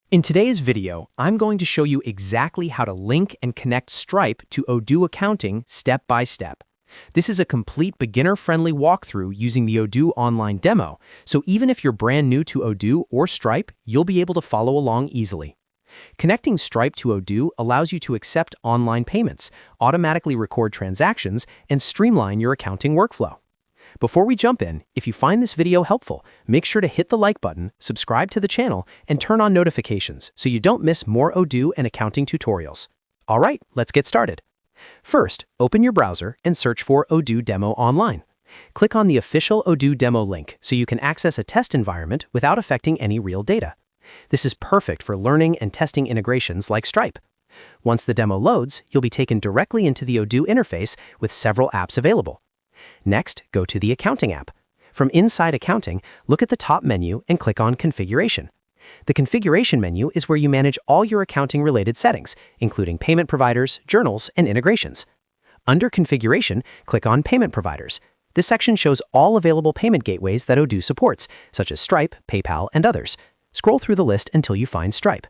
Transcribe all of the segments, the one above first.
In today's video, I'm going to show you exactly how to link and connect Stripe to Odoo Accounting step by step. This is a complete beginner-friendly walkthrough using the Odoo online demo, so even if you're brand new to Odoo or Stripe, you'll be able to follow along easily. Connecting Stripe to Odoo allows you to accept online payments, automatically record transactions, and streamline your accounting workflow. Before we jump in, if you find this video helpful, make sure to hit the like button, subscribe to the channel, and turn on notifications so you don't miss more Odoo and accounting tutorials. All right, let's get started. First, open your browser and search for Odoo Demo Online. Click on the official Odoo Demo link so you can access a test environment without affecting any real data. This is perfect for learning and testing integrations like Stripe. Once the demo loads, you'll be taken directly into the Odoo interface with several apps available. Next, go to the Accounting app. From inside Accounting, look at the top menu and click on Configuration. The Configuration menu is where you manage all your accounting-related settings, including payment providers, journals, and integrations. Under Configuration, click on Payment Providers. This section shows all available payment gateways that Odoo supports, such as Stripe, PayPal, and others. Scroll through the list until you find Stripe.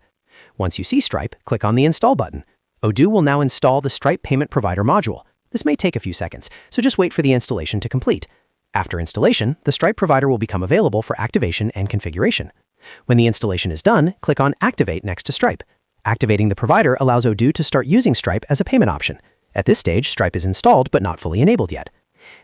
Once you see Stripe, click on the Install button. Odoo will now install the Stripe Payment Provider module. This may take a few seconds, so just wait for the installation to complete. After installation, the Stripe provider will become available for activation and configuration. When the installation is done, click on Activate next to Stripe. Activating the provider allows Odoo to start using Stripe as a payment option. At this stage, Stripe is installed but not fully enabled yet.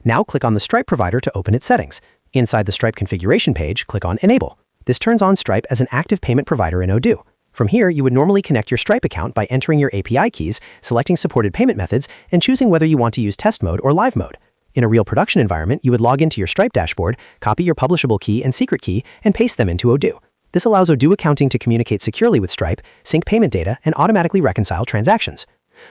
Now click on the Stripe provider to open its settings. Inside the Stripe configuration page, click on Enable. This turns on Stripe as an active payment provider in Odoo. From here, you would normally connect your Stripe account by entering your API keys, selecting supported payment methods, and choosing whether you want to use test mode or live mode. In a real production environment, you would log into your Stripe dashboard, copy your publishable key and secret key, and paste them into Odoo. This allows Odoo Accounting to communicate securely with Stripe, sync payment data, and automatically reconcile transactions.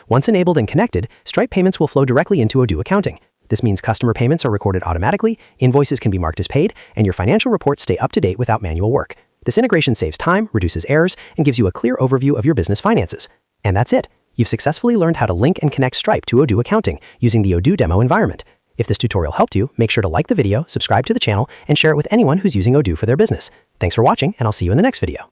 Once enabled and connected, Stripe payments will flow directly into Odoo Accounting. This means customer payments are recorded automatically, invoices can be marked as paid, and your financial reports stay up to date without manual work. This integration saves time, reduces errors, and gives you a clear overview of your business finances. And that's it. You've successfully learned how to link and connect Stripe to Odoo Accounting using the Odoo demo environment. If this tutorial helped you, make sure to like the video, subscribe to the channel, and share it with anyone who's using Odoo for their business. Thanks for watching, and I'll see you in the next video.